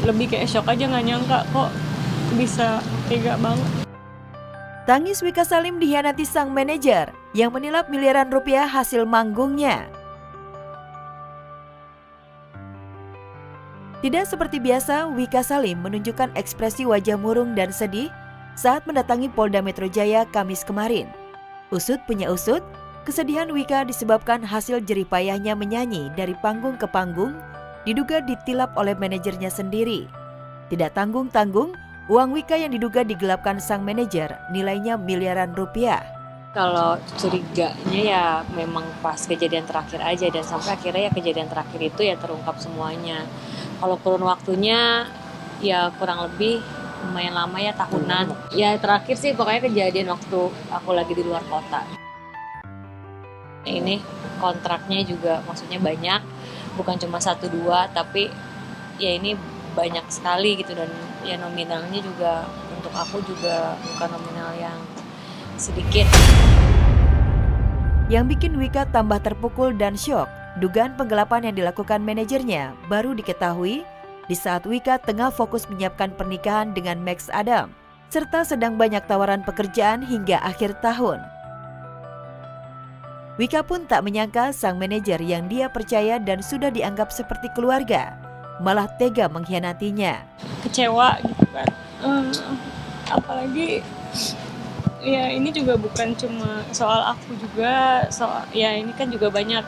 lebih kayak shock aja, nggak nyangka kok bisa tega banget. Tangis Wika Salim dikhianati sang manajer yang menilap miliaran rupiah hasil manggungnya. Tidak seperti biasa, Wika Salim menunjukkan ekspresi wajah murung dan sedih saat mendatangi Polda Metro Jaya Kamis kemarin. Usut punya usut, kesedihan Wika disebabkan hasil jerih payahnya menyanyi dari panggung ke panggung, diduga ditilap oleh manajernya sendiri. Tidak tanggung-tanggung, uang Wika yang diduga digelapkan sang manajer nilainya miliaran rupiah. Kalau curiganya ya memang pas kejadian terakhir aja, dan sampai akhirnya ya kejadian terakhir itu ya terungkap semuanya. Kalau kurun waktunya ya kurang lebih lumayan lama ya, tahunan. Ya terakhir sih pokoknya kejadian waktu aku lagi di luar kota. Ini kontraknya juga maksudnya banyak, bukan cuma 1-2, tapi ya ini banyak sekali gitu, dan ya nominalnya juga untuk aku juga bukan nominal yang sedikit. Yang bikin Wika tambah terpukul dan syok, dugaan penggelapan yang dilakukan manajernya baru diketahui di saat Wika tengah fokus menyiapkan pernikahan dengan Max Adam, serta sedang banyak tawaran pekerjaan hingga akhir tahun. Wika pun tak menyangka sang manajer yang dia percaya dan sudah dianggap seperti keluarga, malah tega mengkhianatinya. Kecewa gitu kan. Apalagi ya ini juga bukan cuma soal aku juga, ya ini kan juga banyak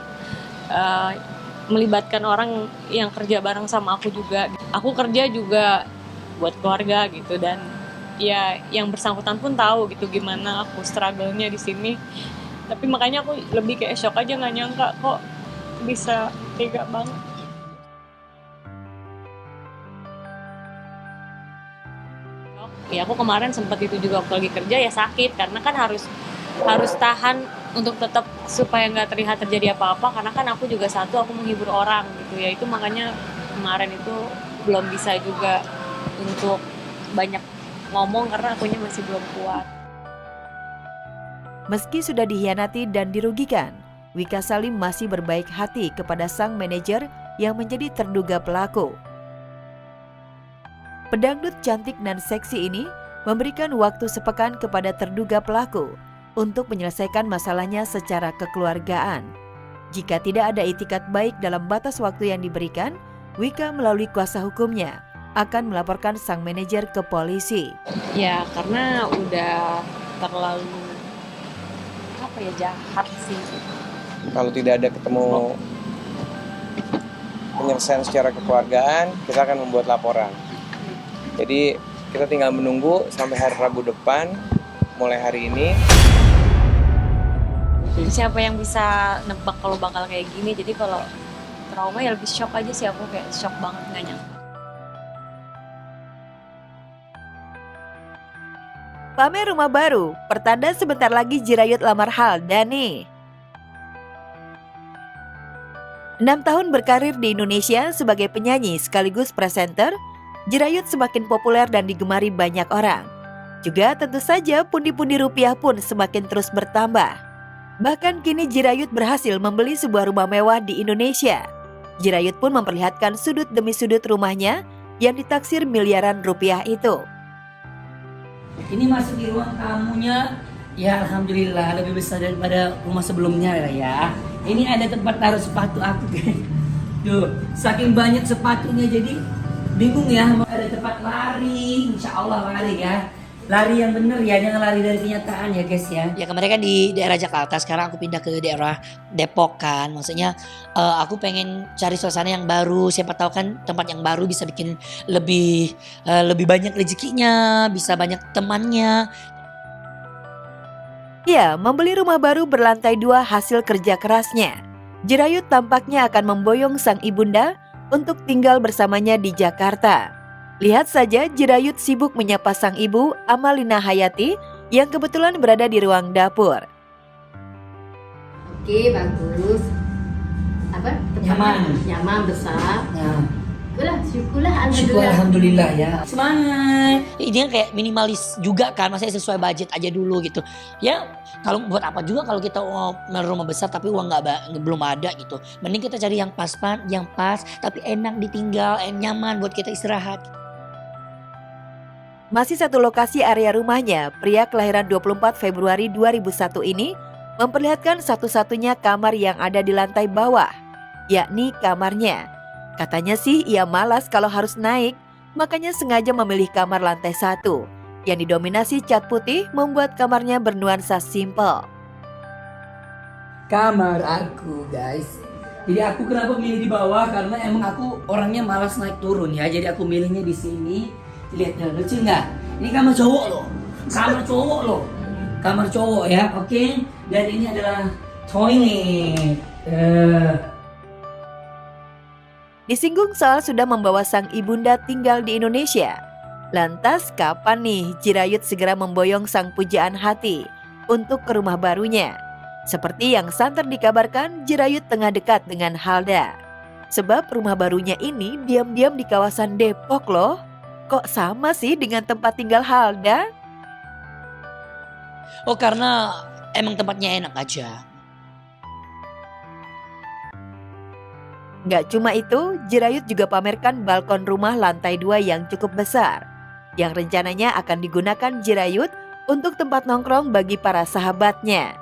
melibatkan orang yang kerja bareng sama aku juga. Aku kerja juga buat keluarga gitu, dan ya yang bersangkutan pun tahu gitu gimana aku struggle-nya di sini. Tapi makanya aku lebih kayak shock aja, nggak nyangka kok bisa tega banget. Ya aku kemarin sempat itu juga waktu lagi kerja ya sakit, karena kan harus tahan untuk tetap supaya nggak terlihat terjadi apa-apa, karena kan aku juga aku menghibur orang gitu ya. Itu makanya kemarin itu belum bisa juga untuk banyak ngomong karena akunya masih belum kuat. Meski sudah dikhianati dan dirugikan, Wika Salim masih berbaik hati kepada sang manajer yang menjadi terduga pelaku. Pedangdut cantik dan seksi ini memberikan waktu sepekan kepada terduga pelaku untuk menyelesaikan masalahnya secara kekeluargaan. Jika tidak ada itikat baik dalam batas waktu yang diberikan, Wika melalui kuasa hukumnya akan melaporkan sang manajer ke polisi. Ya karena udah terlalu jahat sih. Kalau tidak ada ketemu penyelesaian secara kekeluargaan, kita akan membuat laporan. Jadi kita tinggal menunggu sampai hari Rabu depan, mulai hari ini. Siapa yang bisa nebak kalau bakal kayak gini? Jadi kalau trauma ya lebih shock aja sih, aku kayak shock banget, nggak nyangka. Pamer rumah baru, pertanda sebentar lagi Jirayut lamar Haldani. 6 tahun berkarir di Indonesia sebagai penyanyi sekaligus presenter, Jirayut semakin populer dan digemari banyak orang. Juga tentu saja pundi-pundi rupiah pun semakin terus bertambah. Bahkan kini Jirayut berhasil membeli sebuah rumah mewah di Indonesia. Jirayut pun memperlihatkan sudut demi sudut rumahnya yang ditaksir miliaran rupiah itu. Ini masuk di ruang tamunya, ya alhamdulillah lebih besar daripada rumah sebelumnya ya. Ini ada tempat taruh sepatu aku. Tuh, saking banyak sepatunya jadi bingung ya. Ada tempat lari, insya Allah lari ya. Lari yang bener ya, jangan lari dari kenyataan ya guys ya. Ya kemarin kan di daerah Jakarta, sekarang aku pindah ke daerah Depok kan. Maksudnya aku pengen cari suasana yang baru. Siapa tahu kan tempat yang baru bisa bikin lebih banyak rezekinya, bisa banyak temannya. Ya, membeli rumah baru berlantai 2 hasil kerja kerasnya. Jirayut tampaknya akan memboyong sang ibunda untuk tinggal bersamanya di Jakarta. Lihat saja Jirayut sibuk menyapa sang ibu Amalina Hayati yang kebetulan berada di ruang dapur. Oke, bagus. Apa? Nyaman. Nyaman, besar. Nah, Syukurlah, Syukur alhamdulillah. alhamdulillah ya. Semangat. Ini kan kayak minimalis juga kan, maksudnya sesuai budget aja dulu gitu. Ya kalau buat apa juga kalau kita mau rumah besar tapi uang belum ada gitu. Mending kita cari yang pas tapi enak ditinggal, nyaman buat kita istirahat. Masih satu lokasi area rumahnya, pria kelahiran 24 Februari 2001 ini memperlihatkan satu-satunya kamar yang ada di lantai bawah, yakni kamarnya. Katanya sih ia malas kalau harus naik, makanya sengaja memilih kamar lantai 1 yang didominasi cat putih membuat kamarnya bernuansa simple. Kamar aku guys. Jadi aku kenapa milih di bawah, karena emang aku orangnya malas naik turun ya. Jadi aku milihnya di sini. Lihat ya, lucu nggak? Ini kamar cowok loh. Kamar cowok loh. Kamar cowok ya, oke. Dan ini adalah toilet. Disinggung soal sudah membawa sang ibunda tinggal di Indonesia. Lantas kapan nih Jirayut segera memboyong sang pujaan hati untuk ke rumah barunya? Seperti yang santer dikabarkan, Jirayut tengah dekat dengan Halda. Sebab rumah barunya ini diam-diam di kawasan Depok loh. Kok sama sih dengan tempat tinggal Halda? Oh karena emang tempatnya enak aja. Nggak cuma itu, Jirayut juga pamerkan balkon rumah lantai 2 yang cukup besar, yang rencananya akan digunakan Jirayut untuk tempat nongkrong bagi para sahabatnya.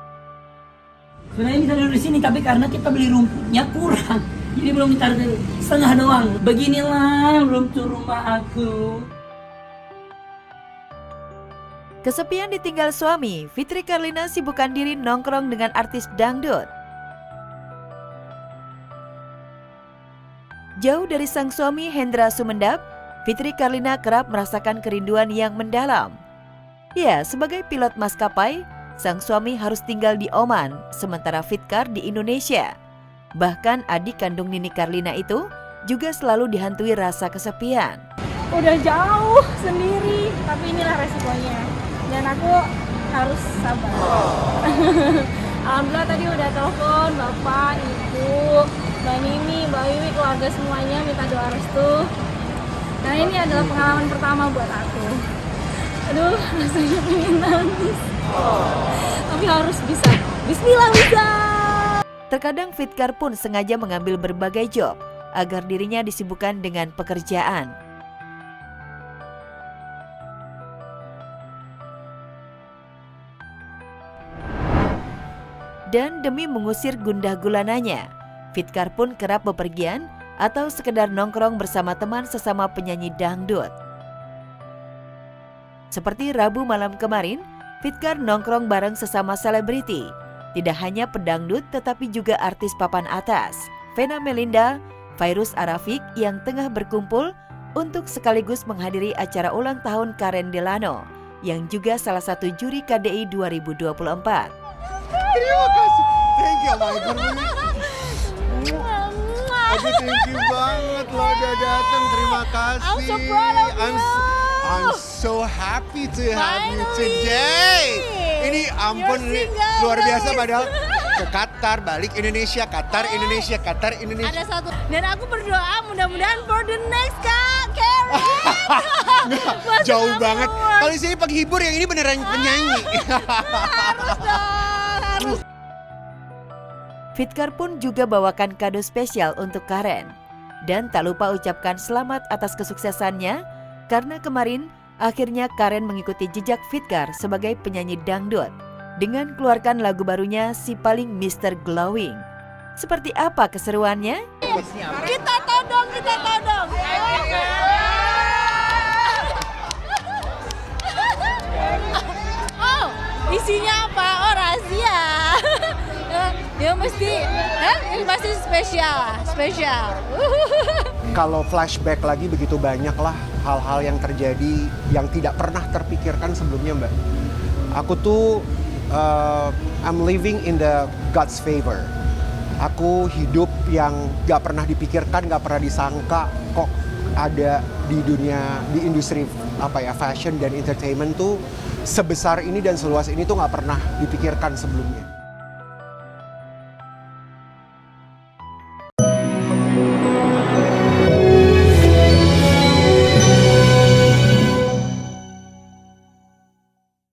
Sebenarnya bisa duduk di sini, tapi karena kita beli rumputnya kurang, jadi belum ditaruh setengah doang. Beginilah rumput rumah aku. Kesepian ditinggal suami, Fitri Karlina sibukkan diri nongkrong dengan artis dangdut. Jauh dari sang suami Hendra Sumendap, Fitri Karlina kerap merasakan kerinduan yang mendalam. Ya, sebagai pilot maskapai, sang suami harus tinggal di Oman, sementara Fitkar di Indonesia. Bahkan adik kandung Nini Karlina itu juga selalu dihantui rasa kesepian. Udah jauh sendiri, tapi inilah resikonya. Dan aku harus sabar. Alhamdulillah tadi udah telepon Bapak, Ibu, Mbak Nini, Mbak Wiwi, keluarga semuanya minta doa restu. Nah ini adalah pengalaman pertama buat aku. Aduh, rasanya pengen nangis. Tapi harus bisa. Bismillah bisa. Terkadang Fitkar pun sengaja mengambil berbagai job agar dirinya disibukkan dengan pekerjaan. Dan demi mengusir gundah gulananya, Fitkar pun kerap bepergian atau sekedar nongkrong bersama teman sesama penyanyi dangdut. Seperti Rabu malam kemarin, Fitkar nongkrong bareng sesama selebriti. Tidak hanya pedangdut tetapi juga artis papan atas, Vena Melinda, Fairuz Arafik yang tengah berkumpul untuk sekaligus menghadiri acara ulang tahun Karen Delano yang juga salah satu juri KDI 2024. Terima kasih. Thank you, my God. Aduh, thank you banget lo udah datang. Terima kasih. I'm so proud of you. I'm so happy to have you today. Ini ampun, You're ini single, luar biasa guys. padahal ke Qatar, balik Indonesia, Qatar, Indonesia, Qatar, Indonesia. Ada satu. Dan aku berdoa mudah-mudahan for the next Kak Karen. Masuk Jauh aku banget. award. Kalau di sini penghibur, yang ini beneran penyanyi. Harus dong, harus. Fitkar pun juga bawakan kado spesial untuk Karen. Dan tak lupa ucapkan selamat atas kesuksesannya, karena kemarin akhirnya Karen mengikuti jejak Fitkar sebagai penyanyi dangdut dengan keluarkan lagu barunya Si Paling Mr. Glowing. Seperti apa keseruannya? Kita todong, kita todong. Oh, isinya apa? Oh, rahasia. Ya mesti, ini pasti spesial, spesial. Kalau flashback lagi begitu banyak lah hal-hal yang terjadi yang tidak pernah terpikirkan sebelumnya, Mbak. Aku tuh I'm living in the God's favor. Aku hidup yang gak pernah dipikirkan, gak pernah disangka kok ada di dunia, di industri fashion dan entertainment tuh sebesar ini dan seluas ini tuh gak pernah dipikirkan sebelumnya.